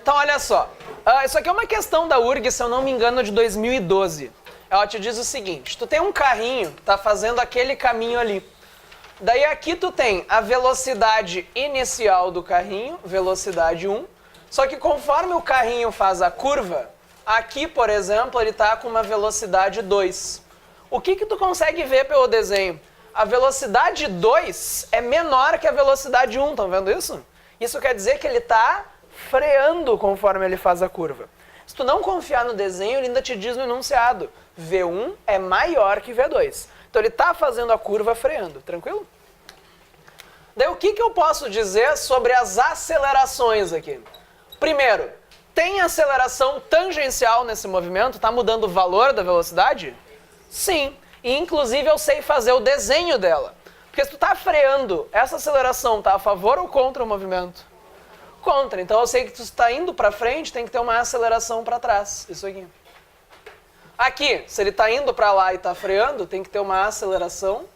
Então, olha só. Isso aqui é uma questão da URG, se eu não me engano, de 2012. Ela te diz o seguinte, tu tem um carrinho que está fazendo aquele caminho ali. Daí aqui tu tem a velocidade inicial do carrinho, velocidade 1. Só que conforme o carrinho faz a curva, aqui, por exemplo, ele está com uma velocidade 2. O que tu consegue ver pelo desenho? A velocidade 2 é menor que a velocidade 1, estão vendo isso? Isso quer dizer que ele está freando conforme ele faz a curva. Se tu não confiar no desenho, ele ainda te diz no enunciado, V1 é maior que V2. Então ele está fazendo a curva freando, tranquilo? Daí o que eu posso dizer sobre as acelerações aqui? Primeiro, tem aceleração tangencial nesse movimento? Está mudando o valor da velocidade? Sim, e inclusive eu sei fazer o desenho dela. Porque se tu está freando, essa aceleração está a favor ou contra o movimento? Contra, então eu sei que tu está indo para frente, tem que ter uma aceleração para trás, isso aqui. Aqui, se ele está indo para lá e está freando, tem que ter uma aceleração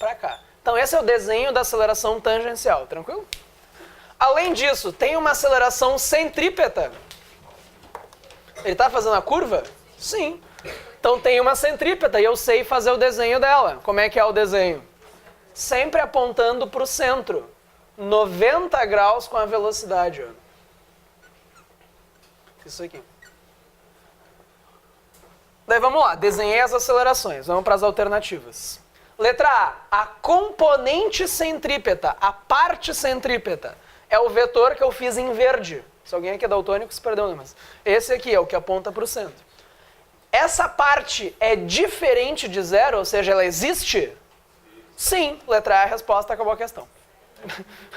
para cá. Então esse é o desenho da aceleração tangencial, tranquilo? Além disso, tem uma aceleração centrípeta. Ele está fazendo a curva? Sim. Então tem uma centrípeta e eu sei fazer o desenho dela. Como é que é o desenho? Sempre apontando para o centro. 90 graus com a velocidade. Ó. Isso aqui. Daí vamos lá, desenhei as acelerações. Vamos para as alternativas. Letra A componente centrípeta, a parte centrípeta, é o vetor que eu fiz em verde. Se alguém aqui é daltônico, se perdeu, né? Mas esse aqui é o que aponta para o centro. Essa parte é diferente de zero, ou seja, ela existe? Sim, letra A é a resposta, acabou a questão.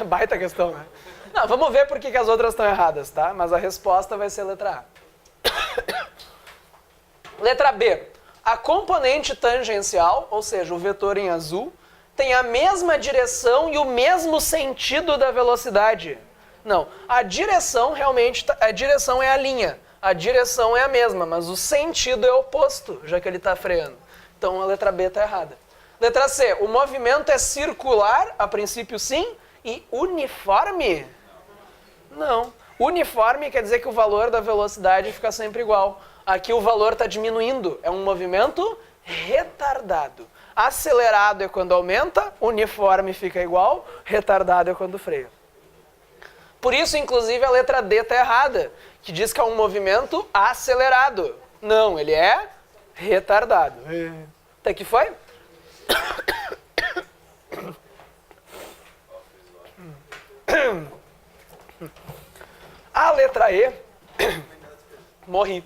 Baita questão, né? Não, vamos ver por que as outras estão erradas, tá? Mas a resposta vai ser letra A. Letra B. A componente tangencial, ou seja, o vetor em azul, tem a mesma direção e o mesmo sentido da velocidade. Não, a direção realmente, a direção é a linha. A direção é a mesma, mas o sentido é oposto, já que ele está freando. Então a letra B está errada. Letra C, o movimento é circular, a princípio sim, e uniforme? Não. Uniforme quer dizer que o valor da velocidade fica sempre igual. Aqui o valor está diminuindo, é um movimento retardado. Acelerado é quando aumenta, uniforme fica igual, retardado é quando freia. Por isso, inclusive, a letra D está errada, que diz que é um movimento acelerado. Não, ele é retardado. Até que foi? A letra E, morri.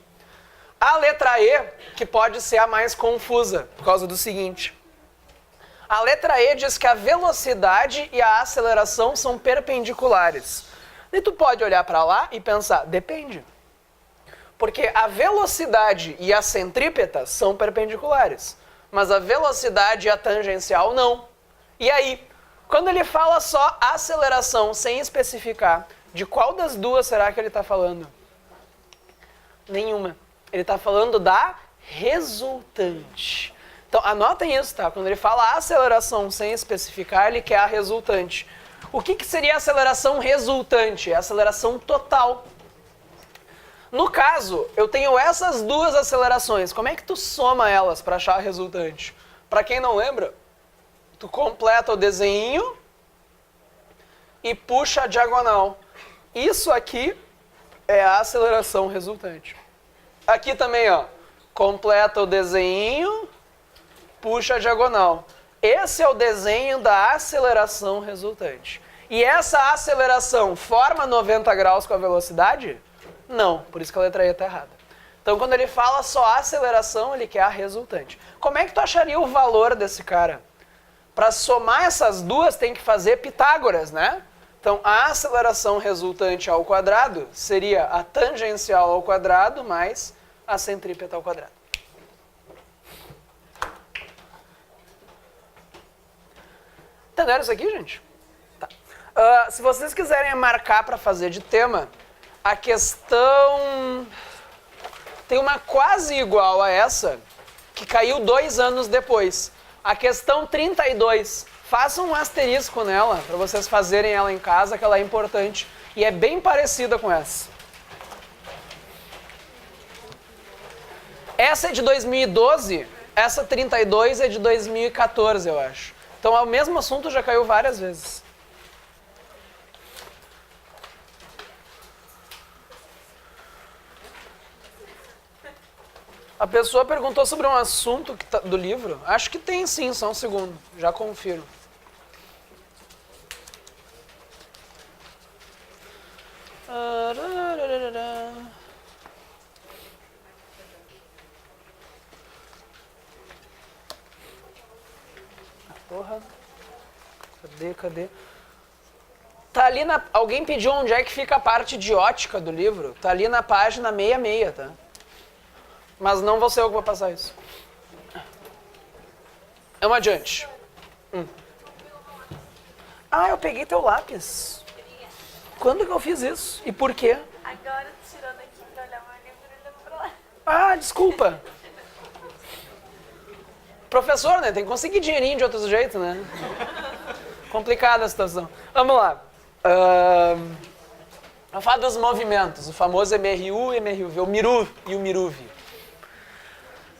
A letra E, que pode ser a mais confusa, por causa do seguinte. A letra E diz que a velocidade e a aceleração são perpendiculares. E tu pode olhar para lá e pensar, depende. Porque a velocidade e a centrípeta são perpendiculares, mas a velocidade e a tangencial não. E aí, quando ele fala só aceleração sem especificar, de qual das duas será que ele está falando? Nenhuma. Ele está falando da resultante. Então, anotem isso, tá? Quando ele fala aceleração sem especificar, ele quer a resultante. O que seria a aceleração resultante? É a aceleração total. No caso, eu tenho essas duas acelerações. Como é que tu soma elas para achar a resultante? Para quem não lembra, tu completa o desenho e puxa a diagonal. Isso aqui é a aceleração resultante. Aqui também, ó, completa o desenho, puxa a diagonal. Esse é o desenho da aceleração resultante. E essa aceleração forma 90 graus com a velocidade? Não, por isso que a letra E está errada. Então, quando ele fala só aceleração, ele quer a resultante. Como é que tu acharia o valor desse cara? Para somar essas duas, tem que fazer Pitágoras, né? Então, a aceleração resultante ao quadrado seria a tangencial ao quadrado mais a centrípeta ao quadrado. Entenderam isso aqui, gente? Tá. Se vocês quiserem marcar para fazer de tema, a questão tem uma quase igual a essa, que caiu 2 anos depois. A questão 32. Façam um asterisco nela, para vocês fazerem ela em casa, que ela é importante. E é bem parecida com essa. Essa é de 2012, essa 32 é de 2014, eu acho. Então, o mesmo assunto já caiu várias vezes. A pessoa perguntou sobre um assunto do livro. Acho que tem sim, só um segundo. Já confiro. Porra. Cadê? Tá ali na... Alguém pediu onde é que fica a parte diótica do livro. Tá ali na página 66, tá? Mas não vou ser eu que vou passar isso. Vamos adiante. Ah, eu peguei teu lápis. Quando que eu fiz isso? E por quê? Agora, tirando aqui pra olhar meu livro e lembrou lá. Ah, desculpa. Professor, né? Tem que conseguir dinheirinho de outro jeito, né? Complicada a situação. Vamos lá. Vamos falar dos movimentos. O famoso MRU e MRUV. O MIRU e o MIRUV.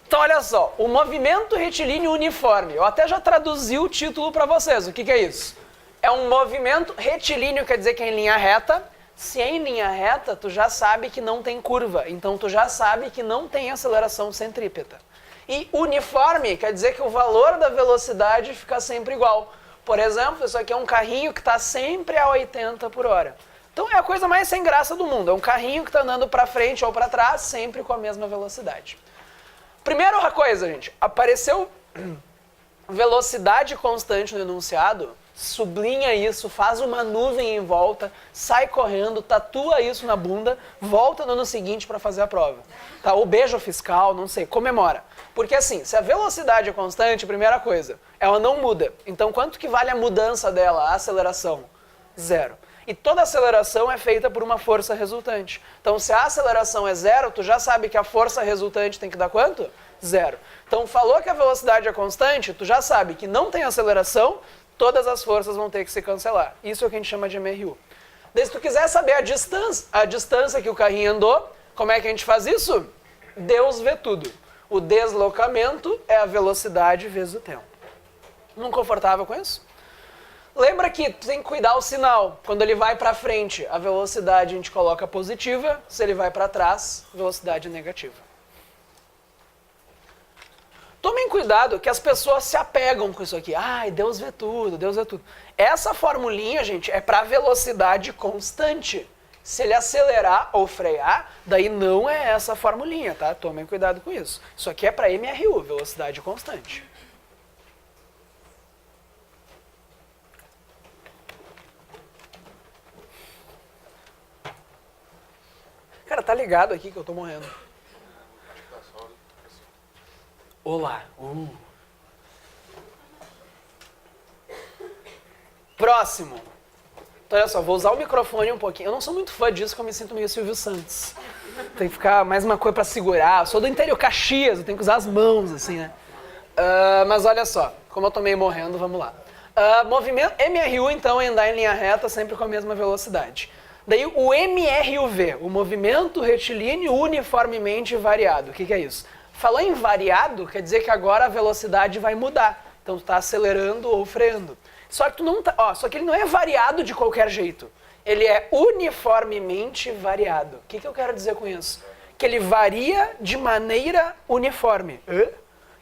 Então, olha só. O movimento retilíneo uniforme. Eu até já traduzi o título para vocês. O que é isso? É um movimento retilíneo, quer dizer que é em linha reta. Se é em linha reta, tu já sabe que não tem curva. Então, tu já sabe que não tem aceleração centrípeta. E uniforme quer dizer que o valor da velocidade fica sempre igual. Por exemplo, isso aqui é um carrinho que está sempre a 80 por hora. Então, é a coisa mais sem graça do mundo. É um carrinho que está andando para frente ou para trás, sempre com a mesma velocidade. Primeira coisa, gente. Apareceu velocidade constante no enunciado. Sublinha isso, faz uma nuvem em volta, sai correndo, tatua isso na bunda, volta no ano seguinte para fazer a prova. Tá? Ou beijo fiscal, não sei, comemora. Porque assim, se a velocidade é constante, primeira coisa, ela não muda. Então quanto que vale a mudança dela, a aceleração? Zero. E toda aceleração é feita por uma força resultante. Então se a aceleração é zero, tu já sabe que a força resultante tem que dar quanto? Zero. Então falou que a velocidade é constante, tu já sabe que não tem aceleração, todas as forças vão ter que se cancelar. Isso é o que a gente chama de MRU. Daí, se tu quiser saber a distância que o carrinho andou, como é que a gente faz isso? Deus vê tudo. O deslocamento é a velocidade vezes o tempo. Não confortável com isso? Lembra que tu tem que cuidar o sinal. Quando ele vai para frente, a velocidade a gente coloca positiva. Se ele vai para trás, velocidade negativa. Tomem cuidado que as pessoas se apegam com isso aqui. Ai, Deus vê tudo, Deus vê tudo. Essa formulinha, gente, é para velocidade constante. Se ele acelerar ou frear, daí não é essa formulinha, tá? Tomem cuidado com isso. Isso aqui é para MRU, velocidade constante. Cara, tá ligado aqui que eu tô morrendo. Olá. Próximo. Então, olha só, vou usar o microfone um pouquinho. Eu não sou muito fã disso, porque eu me sinto meio Silvio Santos. Tem que ficar mais uma coisa pra segurar. Eu sou do interior, Caxias, eu tenho que usar as mãos, assim, né? Mas olha só, como eu tô meio morrendo, vamos lá. Movimento MRU, então, é andar em linha reta, sempre com a mesma velocidade. Daí o MRUV, o movimento retilíneo uniformemente variado. O que é isso? Falou em variado, quer dizer que agora a velocidade vai mudar. Então tu está acelerando ou freando. Só que tu não tá, só que ele não é variado de qualquer jeito. Ele é uniformemente variado. O que eu quero dizer com isso? Que ele varia de maneira uniforme.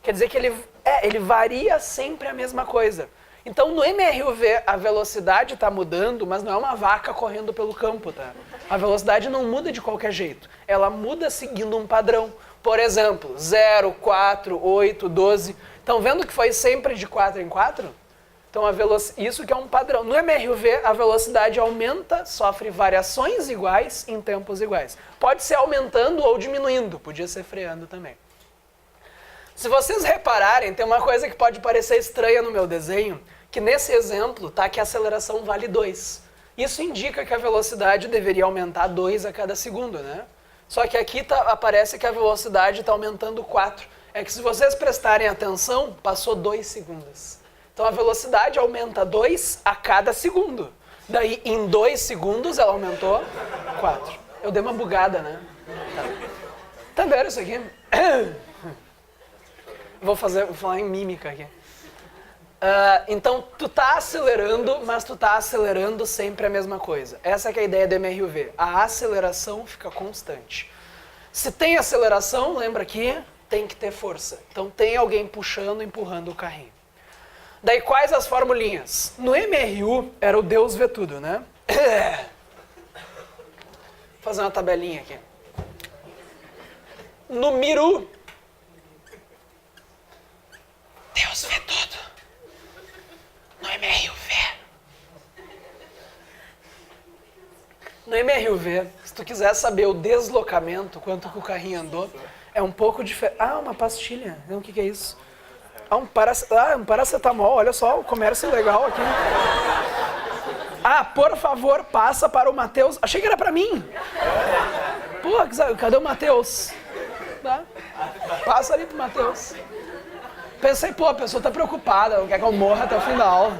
Quer dizer que ele varia sempre a mesma coisa. Então no MRUV a velocidade está mudando, mas não é uma vaca correndo pelo campo, tá? A velocidade não muda de qualquer jeito. Ela muda seguindo um padrão. Por exemplo, 0, 4, 8, 12. Estão vendo que foi sempre de 4 em 4? Então, isso que é um padrão. No MRUV, a velocidade aumenta, sofre variações iguais em tempos iguais. Pode ser aumentando ou diminuindo, podia ser freando também. Se vocês repararem, tem uma coisa que pode parecer estranha no meu desenho, que nesse exemplo tá que a aceleração vale 2. Isso indica que a velocidade deveria aumentar 2 a cada segundo, né? Só que aqui aparece que a velocidade está aumentando 4. É que se vocês prestarem atenção, passou 2 segundos. Então a velocidade aumenta 2 a cada segundo. Daí em 2 segundos ela aumentou 4. Eu dei uma bugada, né? Tá. Entenderam isso aqui? Vou falar em mímica aqui. Então, tu tá acelerando, mas tu tá acelerando sempre a mesma coisa. Essa que é a ideia do MRUV. A aceleração fica constante. Se tem aceleração, lembra que tem que ter força. Então, tem alguém puxando, empurrando o carrinho. Daí, quais as formulinhas? No MRU, era o Deus vê tudo, né? Vou fazer uma tabelinha aqui. No Miru, Deus vê tudo. No MRUV, se tu quiser saber o deslocamento, quanto que o carrinho andou, é um pouco diferente. Ah, uma pastilha. Não, o que é isso? Um paracetamol. Olha só, o comércio legal aqui. Ah, por favor, passa para o Matheus. Achei que era para mim. Pô, cadê o Matheus? Tá? Passa ali pro Matheus. Pensei, pô, a pessoa tá preocupada, não quer que eu morra até o fim da aula.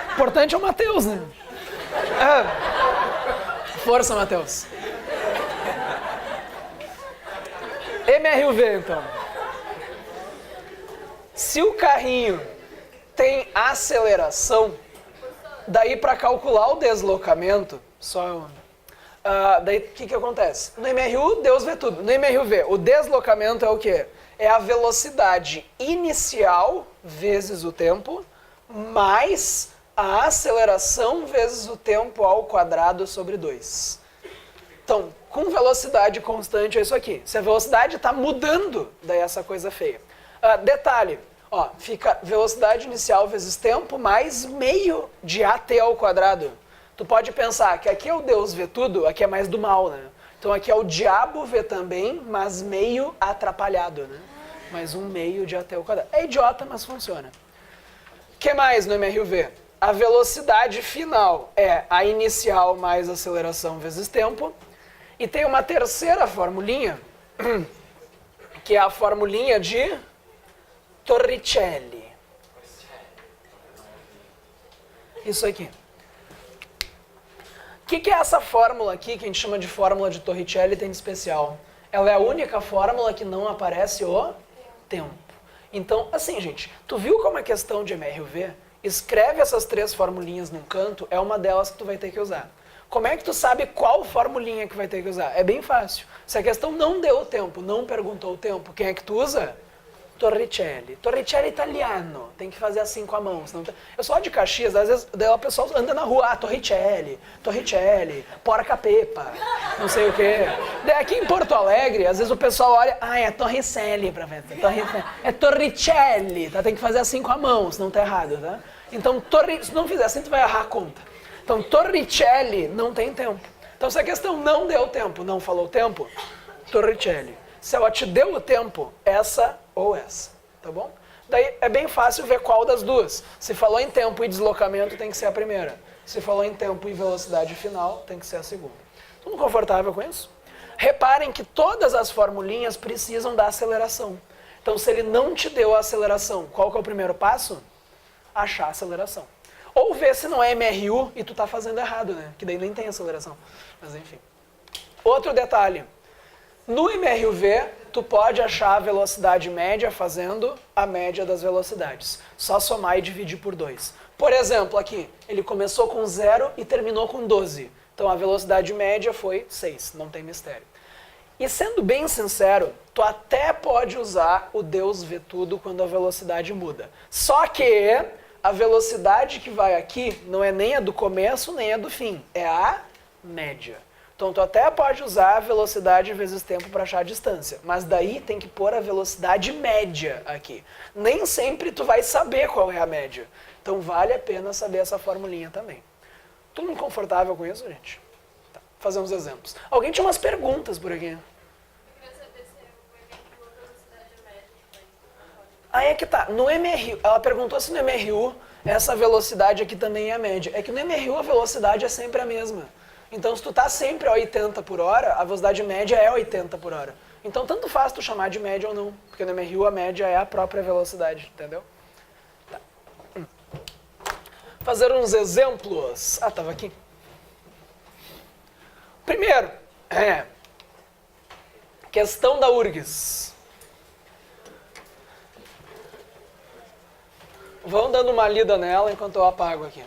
O importante é o Matheus, né? Força, Matheus. MRUV, então. Se o carrinho tem aceleração, daí para calcular o deslocamento, daí o que acontece? No MRU, Deus vê tudo. No MRUV, o deslocamento é o quê? É a velocidade inicial vezes o tempo, mais a aceleração vezes o tempo ao quadrado sobre 2. Então, com velocidade constante é isso aqui. Se a velocidade está mudando, daí é essa coisa feia. Detalhe, fica velocidade inicial vezes tempo mais meio de AT ao quadrado. Tu pode pensar que aqui é o Deus vê tudo, aqui é mais do mal, né? Então aqui é o diabo vê também, mas meio atrapalhado, né? Mais um meio de AT ao quadrado. É idiota, mas funciona. O que mais no MRUV? A velocidade final é a inicial mais aceleração vezes tempo. E tem uma terceira formulinha, que é a formulinha de Torricelli. Isso aqui. O que é essa fórmula aqui, que a gente chama de fórmula de Torricelli, tem de especial? Ela é a única fórmula que não aparece o tempo. Então, assim, gente, tu viu como é questão de MRUV? Escreve essas 3 formulinhas num canto, é uma delas que tu vai ter que usar. Como é que tu sabe qual formulinha que vai ter que usar? É bem fácil. Se a questão não deu o tempo, não perguntou o tempo, quem é que tu usa? Torricelli. Torricelli italiano. Tem que fazer assim com a mão. Senão... Eu sou de Caxias, às vezes o pessoal anda na rua, Torricelli, porca pepa, não sei o quê. Daí aqui em Porto Alegre, às vezes o pessoal olha, é Torricelli pra ver. É Torricelli, tá? Tem que fazer assim com a mão, senão tá errado, tá? Então, se não fizer assim, tu vai errar a conta. Então, Torricelli não tem tempo. Então, se a questão não deu tempo, não falou tempo, Torricelli. Se ela te deu o tempo, essa ou essa, tá bom? Daí é bem fácil ver qual das duas. Se falou em tempo e deslocamento, tem que ser a primeira. Se falou em tempo e velocidade final, tem que ser a segunda. Todo mundo confortável com isso? Reparem que todas as formulinhas precisam da aceleração. Então, se ele não te deu a aceleração, qual que é o primeiro passo? Achar a aceleração. Ou ver se não é MRU e tu tá fazendo errado, né? Que daí nem tem aceleração. Mas enfim. Outro detalhe. No MRUV, tu pode achar a velocidade média fazendo a média das velocidades. Só somar e dividir por 2. Por exemplo, aqui, ele começou com 0 e terminou com 12. Então a velocidade média foi 6, não tem mistério. E sendo bem sincero, tu até pode usar o Deus vê tudo quando a velocidade muda. Só que a velocidade que vai aqui não é nem a do começo nem a do fim, é a média. Então, tu até pode usar a velocidade vezes tempo para achar a distância, mas daí tem que pôr a velocidade média aqui. Nem sempre tu vai saber qual é a média. Então, vale a pena saber essa formulinha também. Todo mundo confortável com isso, gente? Tá, vou fazer uns exemplos. Alguém tinha umas perguntas por aqui. Eu queria saber se o exemplo da velocidade média. Aí é que tá. No MRU, ela perguntou se no MRU essa velocidade aqui também é a média. É que no MRU a velocidade é sempre a mesma. Então, se tu tá sempre a 80 por hora, a velocidade média é 80 por hora. Então, tanto faz tu chamar de média ou não, porque no MRU a média é a própria velocidade, entendeu? Tá. Fazer uns exemplos. Ah, tava aqui. Primeiro, Questão da URGS. Vão dando uma lida nela enquanto eu apago aqui.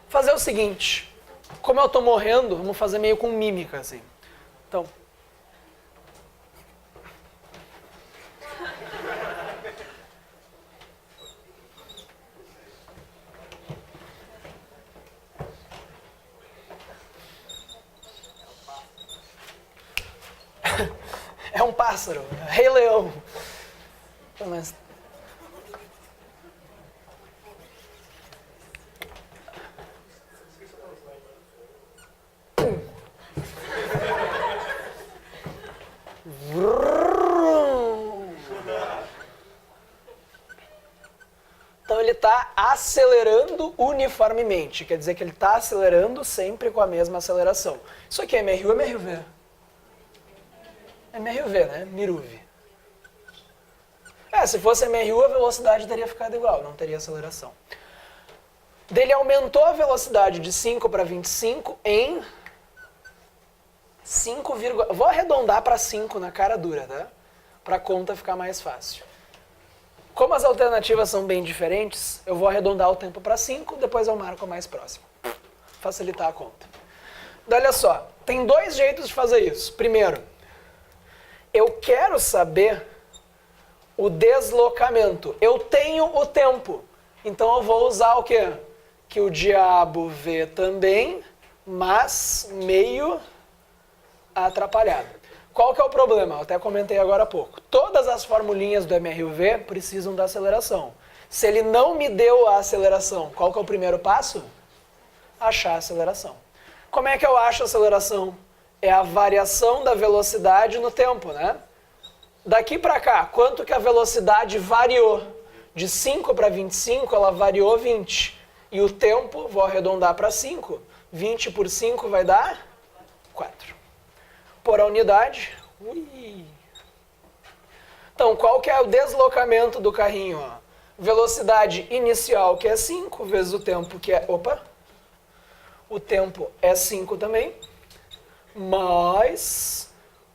Fazer o seguinte, como eu tô morrendo, vamos fazer meio com mímica, assim. Então... É um pássaro, Rei Leão. Mas... Então ele está acelerando uniformemente, quer dizer que ele está acelerando sempre com a mesma aceleração. Isso aqui é MRU ou MRV? MRV, né? Miruv. Se fosse MRU, a velocidade teria ficado igual, não teria aceleração. Ele aumentou a velocidade de 5 para 25 em 5, vou arredondar para 5 na cara dura, tá? Para a conta ficar mais fácil. Como as alternativas são bem diferentes, eu vou arredondar o tempo para 5, depois eu marco a mais próxima. Facilitar a conta. Olha só, tem dois jeitos de fazer isso. Primeiro, eu quero saber o deslocamento. Eu tenho o tempo. Então eu vou usar o quê? Que o diabo vê também, mas meio atrapalhado. Qual que é o problema? Eu até comentei agora há pouco. Todas as formulinhas do MRUV precisam da aceleração. Se ele não me deu a aceleração, qual que é o primeiro passo? Achar a aceleração. Como é que eu acho a aceleração? É a variação da velocidade no tempo, né? Daqui para cá, quanto que a velocidade variou? De 5 para 25, ela variou 20. E o tempo, vou arredondar para 5. 20 por 5 vai dar 4. Por a unidade. Então, qual que é o deslocamento do carrinho? Ó? Velocidade inicial, que é 5, vezes o tempo, que é... O tempo é 5 também. Mais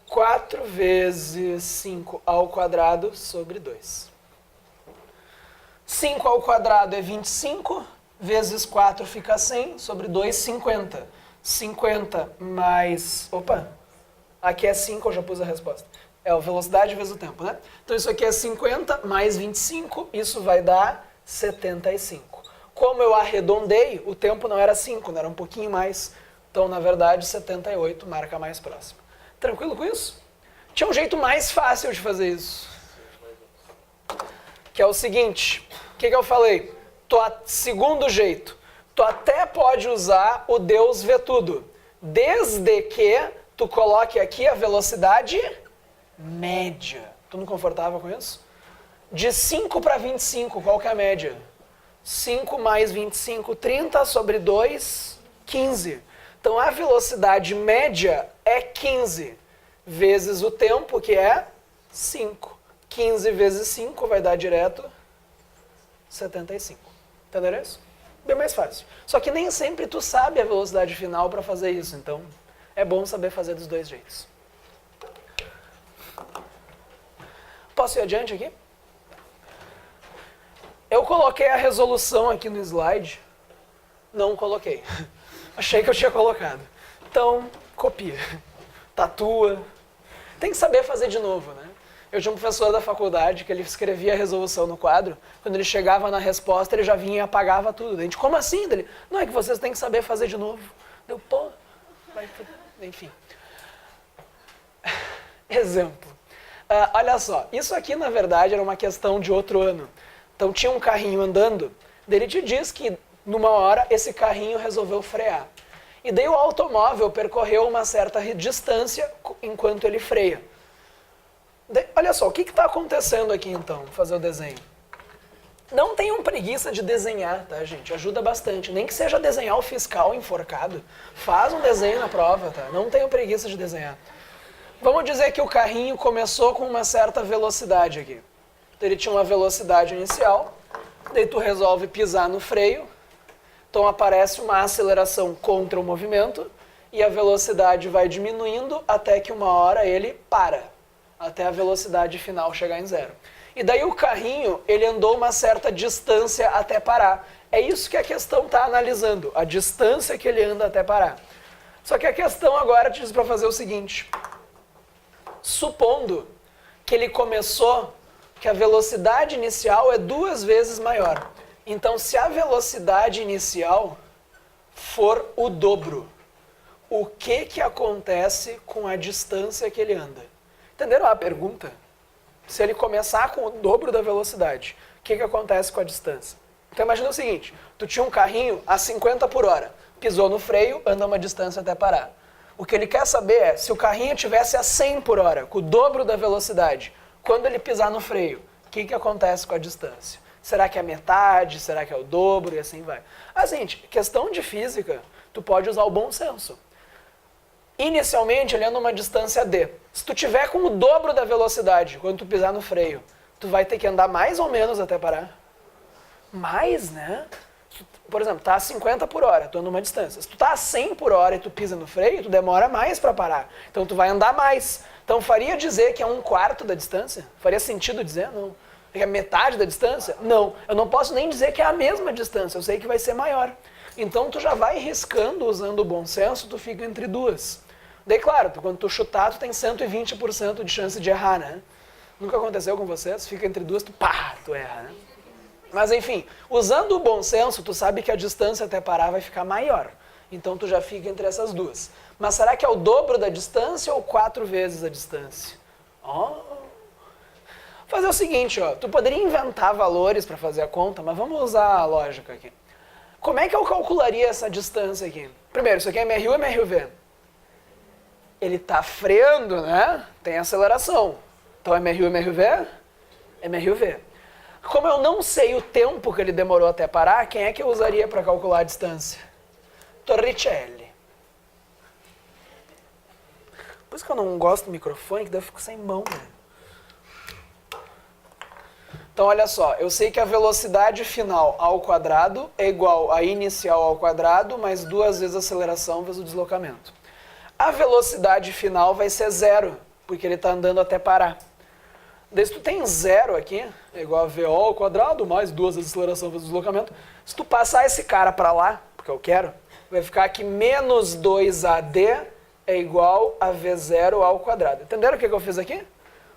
4 vezes 5 ao quadrado sobre 2. 5 ao quadrado é 25, vezes 4 fica 100, sobre 2, 50. 50 mais... Aqui é 5, eu já pus a resposta. É a velocidade vezes o tempo, né? Então isso aqui é 50 mais 25, isso vai dar 75. Como eu arredondei, o tempo não era 5, não era um pouquinho mais. Então, na verdade, 78 marca mais próximo. Tranquilo com isso? Tinha um jeito mais fácil de fazer isso. Que é o seguinte, o que eu falei? Segundo jeito, tu até pode usar o Deus vê tudo, desde que tu coloque aqui a velocidade média. Tu não confortável com isso? De 5 para 25, qual que é a média? 5 mais 25, 30 sobre 2, 15. Então a velocidade média é 15, vezes o tempo, que é 5. 15 vezes 5 vai dar direto 75. Entenderam isso? Bem mais fácil. Só que nem sempre tu sabe a velocidade final para fazer isso, então é bom saber fazer dos dois jeitos. Posso ir adiante aqui? Eu coloquei a resolução aqui no slide. Não coloquei. Achei que eu tinha colocado. Então, copia. Tatua. Tem que saber fazer de novo, né? Eu tinha um professor da faculdade que ele escrevia a resolução no quadro. Quando ele chegava na resposta, ele já vinha e apagava tudo. A gente, como assim? Ele, não, é que vocês têm que saber fazer de novo. Deu, enfim. Exemplo. Olha só, isso aqui na verdade era uma questão de outro ano. Então tinha um carrinho andando, daí ele te diz que numa hora esse carrinho resolveu frear. E daí o automóvel percorreu uma certa distância enquanto ele freia. Daí, olha só, o que está acontecendo aqui então? Vou fazer o desenho. Não tenham preguiça de desenhar, tá, gente? Ajuda bastante. Nem que seja desenhar o fiscal enforcado. Faz um desenho na prova, tá? Não tenham preguiça de desenhar. Vamos dizer que o carrinho começou com uma certa velocidade aqui. Então ele tinha uma velocidade inicial, daí tu resolve pisar no freio, então aparece uma aceleração contra o movimento e a velocidade vai diminuindo até que uma hora ele para, até a velocidade final chegar em zero. E daí o carrinho, ele andou uma certa distância até parar. É isso que a questão está analisando, a distância que ele anda até parar. Só que a questão agora te diz para fazer o seguinte: supondo que ele começou, que a velocidade inicial é 2 vezes maior. Então, se a velocidade inicial for o dobro, o que acontece com a distância que ele anda? Entenderam a pergunta? Se ele começar com o dobro da velocidade, o que acontece com a distância? Então imagina o seguinte, tu tinha um carrinho a 50 por hora, pisou no freio, anda uma distância até parar. O que ele quer saber é, se o carrinho tivesse a 100 por hora, com o dobro da velocidade, quando ele pisar no freio, o que acontece com a distância? Será que é metade? Será que é o dobro? E assim vai. Ah, gente, questão de física, tu pode usar o bom senso. Inicialmente, ele anda uma distância d. Se tu tiver com o dobro da velocidade, quando tu pisar no freio, tu vai ter que andar mais ou menos até parar? Mais, né? Por exemplo, tá a 50 por hora, tu anda uma distância. Se tu tá a 100 por hora e tu pisa no freio, tu demora mais para parar. Então tu vai andar mais. Então faria dizer que é 1/4 da distância? Faria sentido dizer? Não. É metade da distância? Não. Eu não posso nem dizer que é a mesma distância, eu sei que vai ser maior. Então tu já vai riscando, usando o bom senso, tu fica entre duas. Daí, claro, quando tu chutar, tu tem 120% de chance de errar, né? Nunca aconteceu com vocês? Fica entre duas, tu erra, né? Mas enfim, usando o bom senso, tu sabe que a distância até parar vai ficar maior. Então tu já fica entre essas duas. Mas será que é o dobro da distância ou 4 vezes a distância? Fazer o seguinte, ó, tu poderia inventar valores para fazer a conta, mas vamos usar a lógica aqui. Como é que eu calcularia essa distância aqui? Primeiro, isso aqui é MRU ou MRUV? Ele está freando, né? Tem aceleração. Então, MRU, MRUV? MRUV. Como eu não sei o tempo que ele demorou até parar, quem é que eu usaria para calcular a distância? Torricelli. Por isso que eu não gosto do microfone, que daí eu fico sem mão, né? Então, olha só, eu sei que a velocidade final ao quadrado é igual a inicial ao quadrado, mais 2 vezes a aceleração vezes o deslocamento. A velocidade final vai ser 0, porque ele está andando até parar. Daí, se tu tem 0 aqui, é igual a VO ao quadrado, mais 2 vezes a aceleração vezes o deslocamento. Se tu passar esse cara para lá, porque eu quero, vai ficar que menos 2AD é igual a V0 ao quadrado. Entenderam o que eu fiz aqui?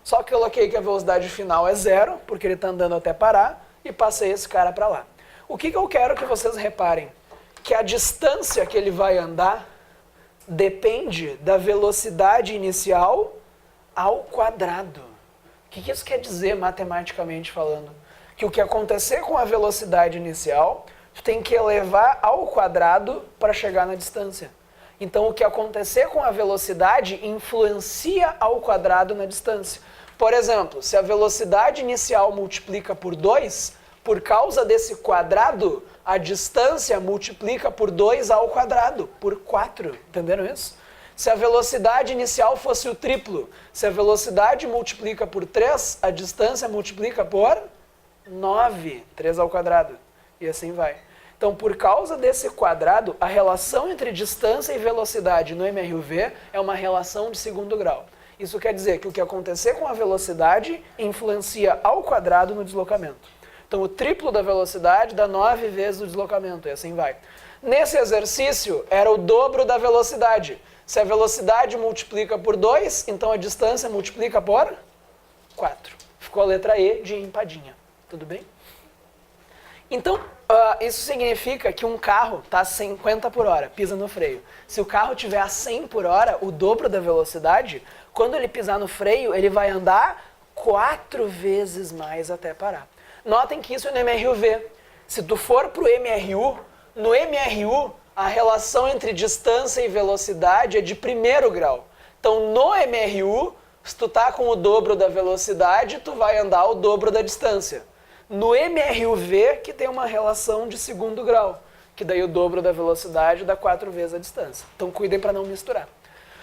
Só que eu coloquei que a velocidade final é 0, porque ele está andando até parar, e passei esse cara para lá. O que eu quero que vocês reparem? Que a distância que ele vai andar depende da velocidade inicial ao quadrado. O que isso quer dizer matematicamente falando? Que o que acontecer com a velocidade inicial, tu tem que elevar ao quadrado para chegar na distância. Então, o que acontecer com a velocidade influencia ao quadrado na distância. Por exemplo, se a velocidade inicial multiplica por 2, por causa desse quadrado, a distância multiplica por 2 ao quadrado, por 4. Entenderam isso? Se a velocidade inicial fosse o triplo, se a velocidade multiplica por 3, a distância multiplica por 9, 3 ao quadrado. E assim vai. Então, por causa desse quadrado, a relação entre distância e velocidade no MRUV é uma relação de segundo grau. Isso quer dizer que o que acontecer com a velocidade influencia ao quadrado no deslocamento. Então, o triplo da velocidade dá 9 vezes o deslocamento, e assim vai. Nesse exercício, era o dobro da velocidade. Se a velocidade multiplica por 2, então a distância multiplica por 4. Ficou a letra E de empadinha. Tudo bem? Então, isso significa que um carro está a 50 por hora, pisa no freio. Se o carro estiver a 100 por hora, o dobro da velocidade, quando ele pisar no freio, ele vai andar 4 vezes mais até parar. Notem que isso é no MRUV. Se tu for para o MRU, no MRU, a relação entre distância e velocidade é de primeiro grau. Então, no MRU, se tu está com o dobro da velocidade, tu vai andar o dobro da distância. No MRUV, que tem uma relação de segundo grau, que daí o dobro da velocidade dá 4 vezes a distância. Então, cuidem para não misturar.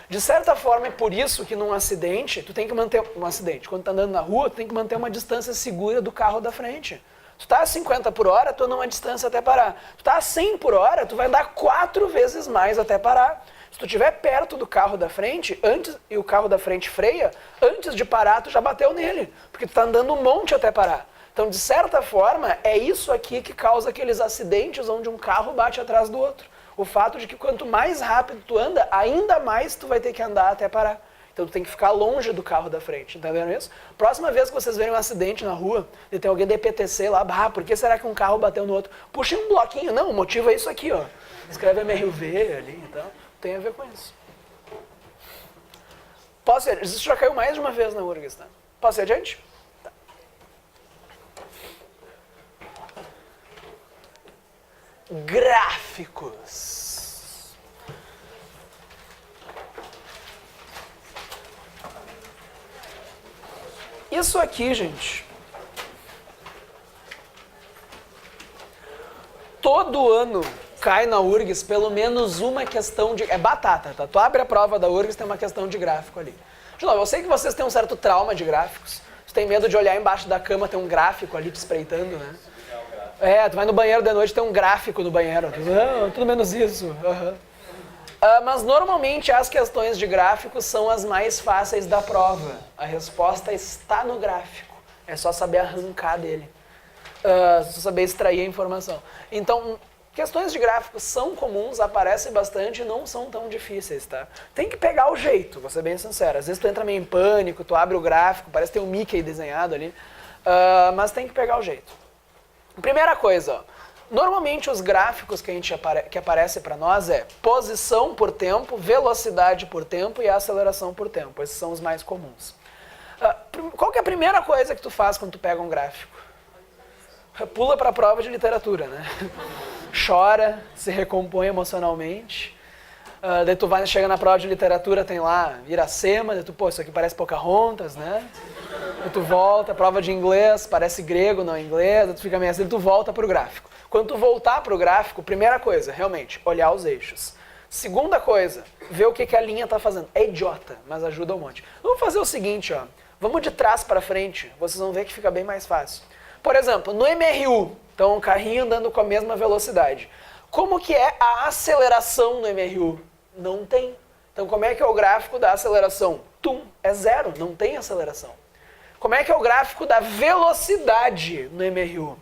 De certa forma, é por isso que num acidente, tu tem que manter um acidente. Quando tu tá andando na rua, tu tem que manter uma distância segura do carro da frente. Tu tá a 50 por hora, tu anda uma distância até parar. Tu tá a 100 por hora, tu vai andar 4 vezes mais até parar. Se tu estiver perto do carro da frente, e o carro da frente freia, antes de parar, tu já bateu nele. Porque tu tá andando um monte até parar. Então, de certa forma, é isso aqui que causa aqueles acidentes onde um carro bate atrás do outro. O fato de que quanto mais rápido tu anda, ainda mais tu vai ter que andar até parar. Então tu tem que ficar longe do carro da frente, tá vendo isso? Próxima vez que vocês verem um acidente na rua, e tem alguém da EPTC lá, por que será que um carro bateu no outro? Puxa um bloquinho, não, o motivo é isso aqui, ó. Escreve MRV ali e tal, tem a ver com isso. Posso ir? Isso já caiu mais de uma vez na URGS, tá? Posso ir adiante? Tá. Gráficos. Isso aqui, gente, todo ano cai na URGS pelo menos uma questão de... É batata, tá? Tu abre a prova da URGS, tem uma questão de gráfico ali. De novo, eu sei que vocês têm um certo trauma de gráficos. Tu tem medo de olhar embaixo da cama, tem um gráfico ali te espreitando, né? É, tu vai no banheiro de noite, tem um gráfico no banheiro. Não, tudo menos isso. Uhum. Mas normalmente as questões de gráficos são as mais fáceis da prova. A resposta está no gráfico. É só saber arrancar dele. Só saber extrair a informação. Então, questões de gráficos são comuns, aparecem bastante e não são tão difíceis, tá? Tem que pegar o jeito, vou ser bem sincero. Às vezes tu entra meio em pânico, tu abre o gráfico, parece ter um Mickey desenhado ali. Mas tem que pegar o jeito. Primeira coisa, ó. Normalmente os gráficos que aparecem para nós é posição por tempo, velocidade por tempo e aceleração por tempo. Esses são os mais comuns. Qual que é a primeira coisa que tu faz quando tu pega um gráfico? Pula para a prova de literatura, né? Chora, se recompõe emocionalmente. Daí tu chega na prova de literatura, tem lá Iracema, daí tu, pô, isso aqui parece Pocahontas, né? Daí tu volta, prova de inglês, parece grego, não inglês, daí tu fica meio assim, daí tu volta pro gráfico. Quando tu voltar pro gráfico, primeira coisa, realmente, olhar os eixos. Segunda coisa, ver o que a linha tá fazendo. É idiota, mas ajuda um monte. Vamos fazer o seguinte, ó. Vamos de trás para frente, vocês vão ver que fica bem mais fácil. Por exemplo, no MRU, então um carrinho andando com a mesma velocidade. Como que é a aceleração no MRU? Não tem. Então como é que é o gráfico da aceleração? É zero, não tem aceleração. Como é que é o gráfico da velocidade no MRU?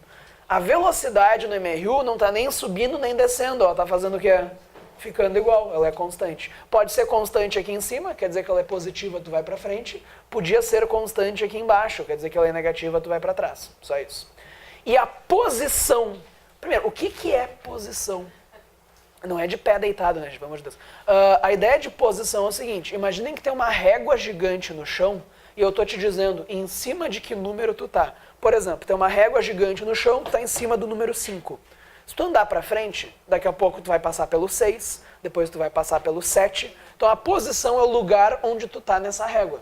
A velocidade no MRU não está nem subindo nem descendo, ela está fazendo o quê? Ficando igual, ela é constante. Pode ser constante aqui em cima, quer dizer que ela é positiva, tu vai para frente. Podia ser constante aqui embaixo, quer dizer que ela é negativa, tu vai para trás. Só isso. E a posição. Primeiro, o que é posição? Não é de pé deitado, né, gente? Pelo amor de Deus. A ideia de posição é o seguinte, imaginem que tem uma régua gigante no chão e eu tô te dizendo em cima de que número tu tá. Por exemplo, tem uma régua gigante no chão, tu tá em cima do número 5. Se tu andar para frente, daqui a pouco tu vai passar pelo 6, depois tu vai passar pelo 7. Então a posição é o lugar onde tu tá nessa régua.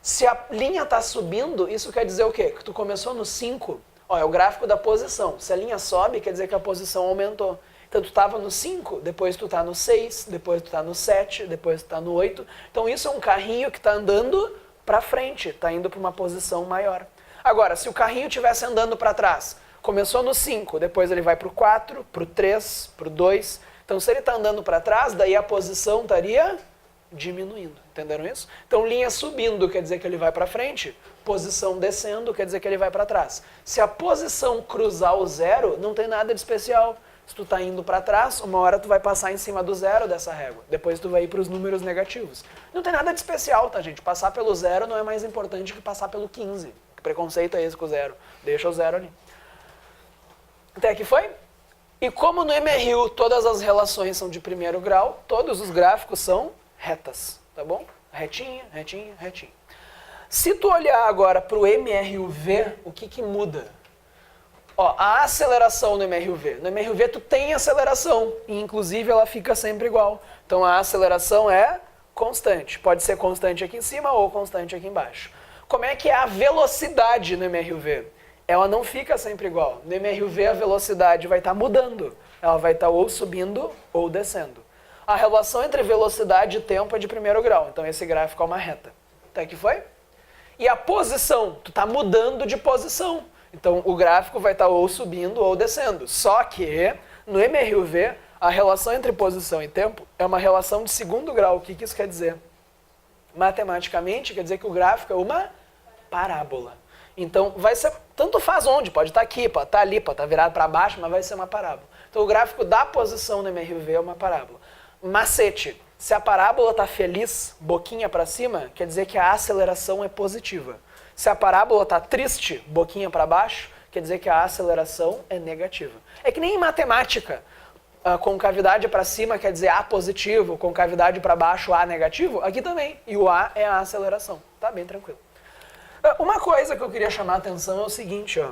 Se a linha tá subindo, isso quer dizer o quê? Que tu começou no 5, ó, é o gráfico da posição. Se a linha sobe, quer dizer que a posição aumentou. Então tu estava no 5, depois tu tá no 6, depois tu tá no 7, depois tu tá no 8. Então isso é um carrinho que está andando para frente, está indo para uma posição maior. Agora, se o carrinho estivesse andando para trás, começou no 5, depois ele vai para o 4, para o 3, para o 2. Então se ele está andando para trás, daí a posição estaria diminuindo. Entenderam isso? Então linha subindo quer dizer que ele vai para frente, posição descendo quer dizer que ele vai para trás. Se a posição cruzar o 0, não tem nada de especial. Se tu está indo para trás, uma hora tu vai passar em cima do 0 dessa régua. Depois tu vai ir para os números negativos. Não tem nada de especial, tá, gente? Passar pelo 0 não é mais importante que passar pelo 15. Que preconceito é esse com o 0? Deixa o 0 ali. Até aqui foi? E como no MRU todas as relações são de primeiro grau, todos os gráficos são retas, tá bom? Retinha, retinha, retinha. Se tu olhar agora para o MRUV, o que muda? Ó, a aceleração no MRUV. No MRUV tu tem aceleração, e inclusive ela fica sempre igual. Então a aceleração é constante. Pode ser constante aqui em cima ou constante aqui embaixo. Como é que é a velocidade no MRUV? Ela não fica sempre igual. No MRUV a velocidade vai estar mudando. Ela vai estar ou subindo ou descendo. A relação entre velocidade e tempo é de primeiro grau, então esse gráfico é uma reta. Até que foi? E a posição, tu tá mudando de posição. Então o gráfico vai estar ou subindo ou descendo. Só que no MRUV, a relação entre posição e tempo é uma relação de segundo grau. O que isso quer dizer? Matematicamente, quer dizer que o gráfico é uma parábola. Então vai ser, tanto faz onde, pode estar aqui, pode estar ali, pode estar virado para baixo, mas vai ser uma parábola. Então o gráfico da posição no MRUV é uma parábola. Macete, se a parábola está feliz, boquinha para cima, quer dizer que a aceleração é positiva. Se a parábola está triste, boquinha para baixo, quer dizer que a aceleração é negativa. É que nem em matemática, a concavidade para cima quer dizer A positivo, concavidade para baixo A negativo, aqui também. E o A é a aceleração. Tá bem tranquilo. Uma coisa que eu queria chamar a atenção é o seguinte, ó.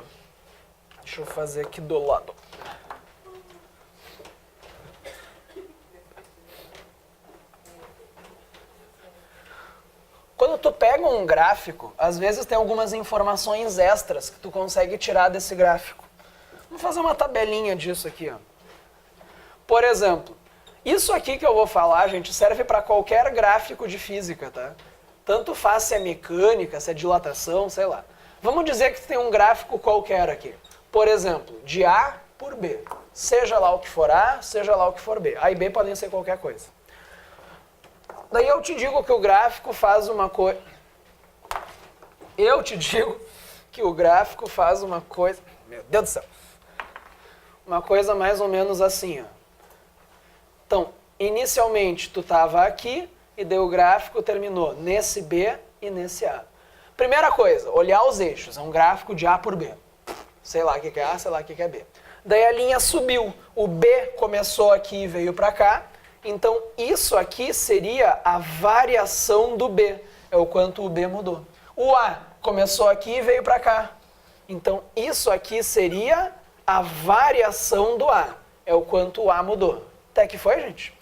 Deixa eu fazer aqui do lado. Quando tu pega um gráfico, às vezes tem algumas informações extras que tu consegue tirar desse gráfico. Vamos fazer uma tabelinha disso aqui, ó. Por exemplo, isso aqui que eu vou falar, gente, serve para qualquer gráfico de física, tá? Tanto faz se é mecânica, se é dilatação, sei lá. Vamos dizer que tem um gráfico qualquer aqui. Por exemplo, de A por B. Seja lá o que for A, seja lá o que for B. A e B podem ser qualquer coisa. Daí eu te digo que o gráfico faz uma coisa... Eu te digo que o gráfico faz uma coisa... Meu Deus do céu! Uma coisa mais ou menos assim, ó. Então, inicialmente tu estava aqui e daí o gráfico terminou nesse B e nesse A. Primeira coisa, olhar os eixos. É um gráfico de A por B. Sei lá o que é A, sei lá o que é B. Daí a linha subiu. O B começou aqui e veio para cá. Então, isso aqui seria a variação do B. É o quanto o B mudou. O A começou aqui e veio para cá. Então, isso aqui seria a variação do A. É o quanto o A mudou. Até que foi, gente?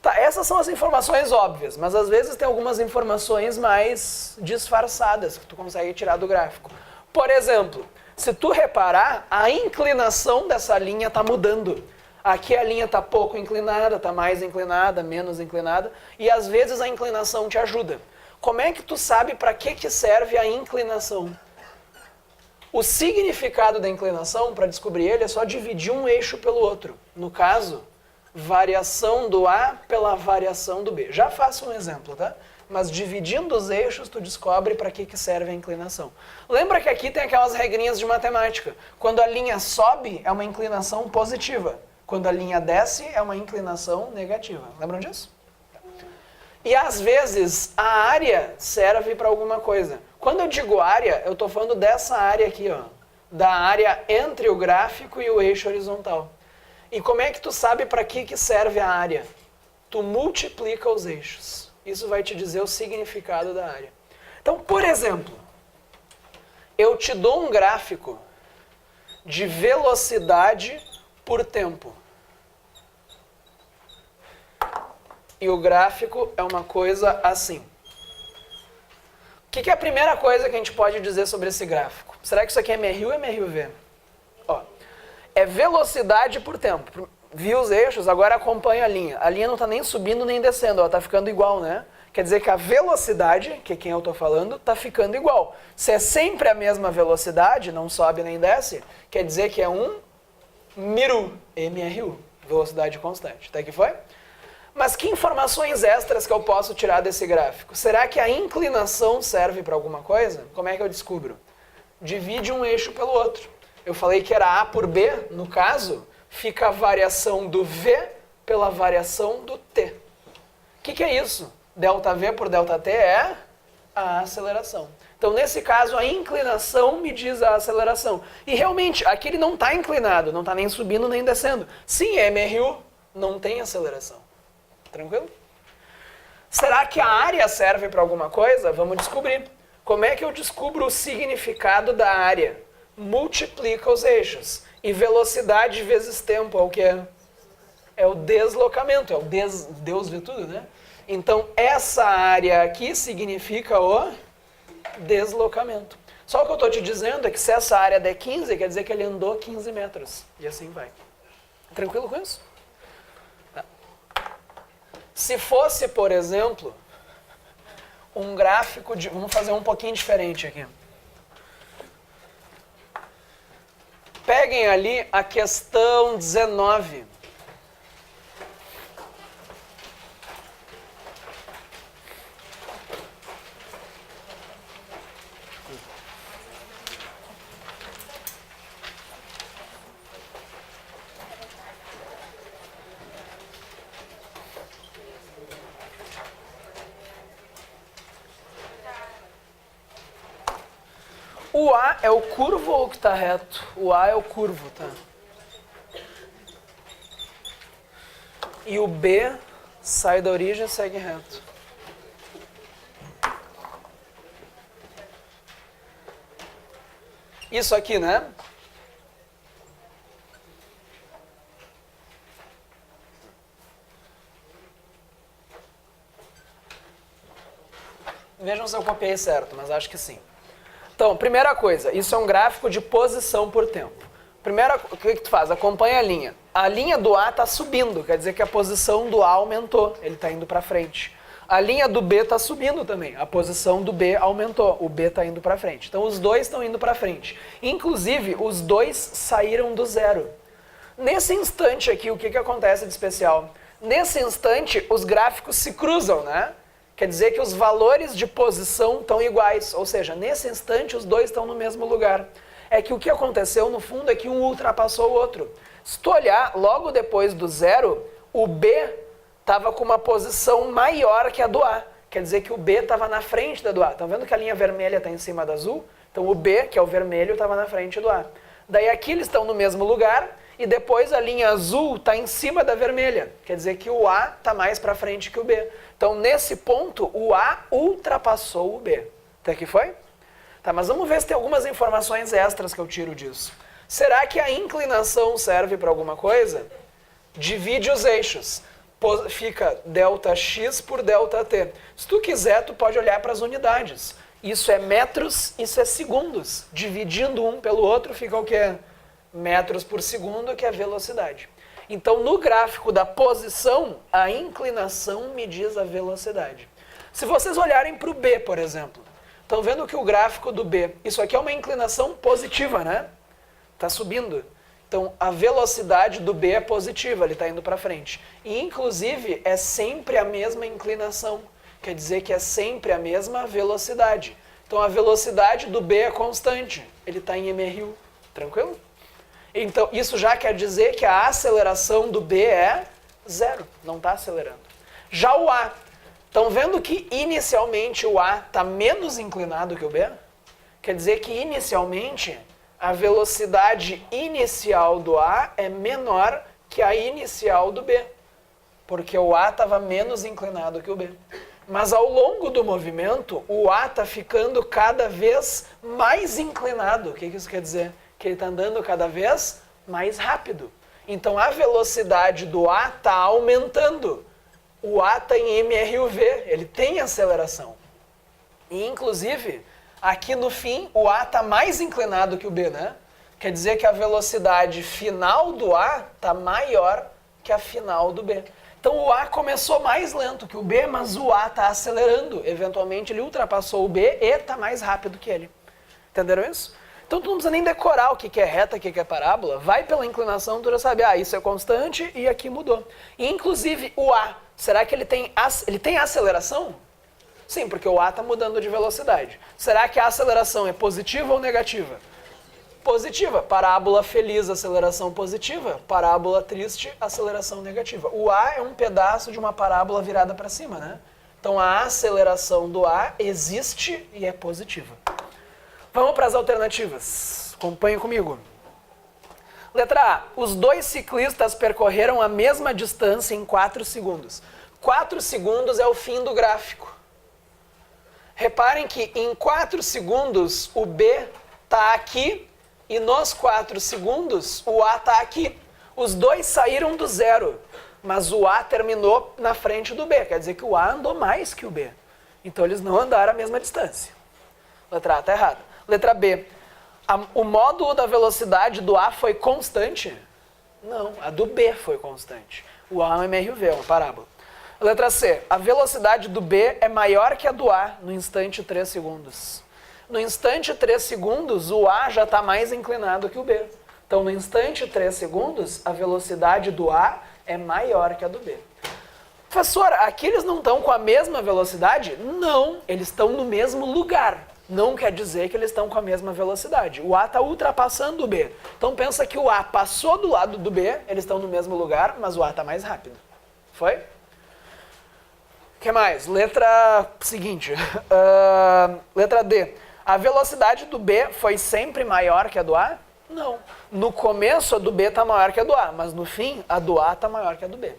Tá, essas são as informações óbvias, mas às vezes tem algumas informações mais disfarçadas que tu consegue tirar do gráfico. Por exemplo, se tu reparar, a inclinação dessa linha está mudando. Aqui a linha está pouco inclinada, está mais inclinada, menos inclinada, e às vezes a inclinação te ajuda. Como é que tu sabe para que serve a inclinação? O significado da inclinação, para descobrir ele, é só dividir um eixo pelo outro. No caso, variação do A pela variação do B. Já faço um exemplo, tá? Mas dividindo os eixos, tu descobre para que serve a inclinação. Lembra que aqui tem aquelas regrinhas de matemática. Quando a linha sobe, é uma inclinação positiva. Quando a linha desce, é uma inclinação negativa. Lembram disso? E às vezes, a área serve para alguma coisa. Quando eu digo área, eu estou falando dessa área aqui, ó. Da área entre o gráfico e o eixo horizontal. E como é que tu sabe para que serve a área? Tu multiplica os eixos. Isso vai te dizer o significado da área. Então, por exemplo, eu te dou um gráfico de velocidade por tempo. E o gráfico é uma coisa assim. O que é a primeira coisa que a gente pode dizer sobre esse gráfico? Será que isso aqui é MRU ou MRUV? Ó, é velocidade por tempo. Viu os eixos? Agora acompanha a linha. A linha não está nem subindo nem descendo, ela está ficando igual, né? Quer dizer que a velocidade, que é quem eu estou falando, está ficando igual. Se é sempre a mesma velocidade, não sobe nem desce, quer dizer que é um MRU, MRU, velocidade constante. Até que foi? Mas que informações extras que eu posso tirar desse gráfico? Será que a inclinação serve para alguma coisa? Como é que eu descubro? Divide um eixo pelo outro. Eu falei que era A por B, no caso, fica a variação do V pela variação do T. O que é isso? ΔV por ΔT é a aceleração. Então, nesse caso, a inclinação me diz a aceleração. E realmente, aqui ele não está inclinado, não está nem subindo nem descendo. Sim, é MRU, não tem aceleração. Tranquilo? Será que a área serve para alguma coisa? Vamos descobrir. Como é que eu descubro o significado da área? Multiplica os eixos. E velocidade vezes tempo é o que é? É o deslocamento, é o Deus vê tudo, né? Então, essa área aqui significa o deslocamento. Só o que eu estou te dizendo é que se essa área der 15, quer dizer que ele andou 15 metros. E assim vai. Tranquilo com isso? Tá. Se fosse, por exemplo, um gráfico de... Vamos fazer um pouquinho diferente aqui. Peguem ali a questão 19. O A é o curvo ou o que está reto? O A é o curvo, tá? E o B sai da origem e segue reto. Isso aqui, né? Vejam se eu copiei certo, mas acho que sim. Então, primeira coisa, isso é um gráfico de posição por tempo. Primeira, o que tu faz? Acompanha a linha. A linha do A está subindo, quer dizer que a posição do A aumentou, ele está indo para frente. A linha do B está subindo também, a posição do B aumentou, o B está indo para frente. Então, os dois estão indo para frente. Inclusive, os dois saíram do zero. Nesse instante aqui, o que acontece de especial? Nesse instante, os gráficos se cruzam, né? Quer dizer que os valores de posição estão iguais, ou seja, nesse instante os dois estão no mesmo lugar. É que o que aconteceu no fundo é que um ultrapassou o outro. Se tu olhar, logo depois do zero, o B estava com uma posição maior que a do A. Quer dizer que o B estava na frente da do A. Estão vendo que a linha vermelha está em cima da azul? Então o B, que é o vermelho, estava na frente do A. Daí aqui eles estão no mesmo lugar e depois a linha azul está em cima da vermelha. Quer dizer que o A está mais para frente que o B. Então, nesse ponto, o A ultrapassou o B. Até aqui foi? Tá, mas vamos ver se tem algumas informações extras que eu tiro disso. Será que a inclinação serve para alguma coisa? Divide os eixos. Fica ΔX por ΔT. Se tu quiser, tu pode olhar para as unidades. Isso é metros, isso é segundos. Dividindo um pelo outro, fica o quê? Metros por segundo, que é velocidade. Então, no gráfico da posição, a inclinação me diz a velocidade. Se vocês olharem para o B, por exemplo, estão vendo que o gráfico do B, isso aqui é uma inclinação positiva, né? Está subindo. Então, a velocidade do B é positiva, ele está indo para frente. E, inclusive, é sempre a mesma inclinação. Quer dizer que é sempre a mesma velocidade. Então, a velocidade do B é constante. Ele está em mRu. Tranquilo? Então, isso já quer dizer que a aceleração do B é zero, não está acelerando. Já o A, estão vendo que inicialmente o A está menos inclinado que o B? Quer dizer que inicialmente a velocidade inicial do A é menor que a inicial do B, porque o A estava menos inclinado que o B. Mas ao longo do movimento, o A está ficando cada vez mais inclinado. O que isso quer dizer? Que ele está andando cada vez mais rápido. Então, a velocidade do A está aumentando. O A está em mRV, ele tem aceleração. E, inclusive, aqui no fim, o A está mais inclinado que o B, né? Quer dizer que a velocidade final do A está maior que a final do B. Então, o A começou mais lento que o B, mas o A está acelerando. Eventualmente, ele ultrapassou o B e está mais rápido que ele. Entenderam isso? Então, tu não precisa nem decorar o que é reta, o que é parábola. Vai pela inclinação, tu já sabe, isso é constante e aqui mudou. E, inclusive, o A, será que ele tem aceleração? Sim, porque o A está mudando de velocidade. Será que a aceleração é positiva ou negativa? Positiva. Parábola feliz, aceleração positiva. Parábola triste, aceleração negativa. O A é um pedaço de uma parábola virada para cima, né? Então, a aceleração do A existe e é positiva. Vamos para as alternativas. Acompanhe comigo. Letra A. Os dois ciclistas percorreram a mesma distância em 4 segundos. 4 segundos é o fim do gráfico. Reparem que em 4 segundos o B está aqui e nos 4 segundos o A está aqui. Os dois saíram do zero, mas o A terminou na frente do B. Quer dizer que o A andou mais que o B. Então eles não andaram a mesma distância. Letra A está errada. Letra B. O módulo da velocidade do A foi constante? Não, a do B foi constante. O A é um mRV, é uma parábola. Letra C. A velocidade do B é maior que a do A no instante 3 segundos. No instante 3 segundos, o A já está mais inclinado que o B. Então, no instante 3 segundos, a velocidade do A é maior que a do B. Professor, aqui eles não estão com a mesma velocidade? Não, eles estão no mesmo lugar. Não quer dizer que eles estão com a mesma velocidade. O A está ultrapassando o B. Então pensa que o A passou do lado do B, eles estão no mesmo lugar, mas o A está mais rápido. Foi? O que mais? Letra seguinte. Letra D. A velocidade do B foi sempre maior que a do A? Não. No começo a do B está maior que a do A, mas no fim a do A está maior que a do B.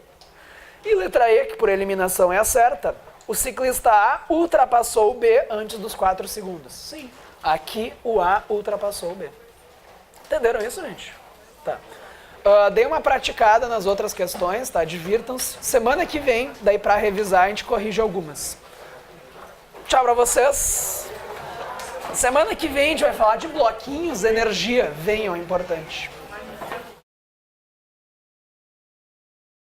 E letra E, que por eliminação é a certa. O ciclista A ultrapassou o B antes dos 4 segundos. Sim. Aqui o A ultrapassou o B. Entenderam isso, gente? Tá. Dei uma praticada nas outras questões, tá? Divirtam-se. Semana que vem, daí para revisar, a gente corrige algumas. Tchau pra vocês. Semana que vem a gente vai falar de bloquinhos, energia. Venham, é importante.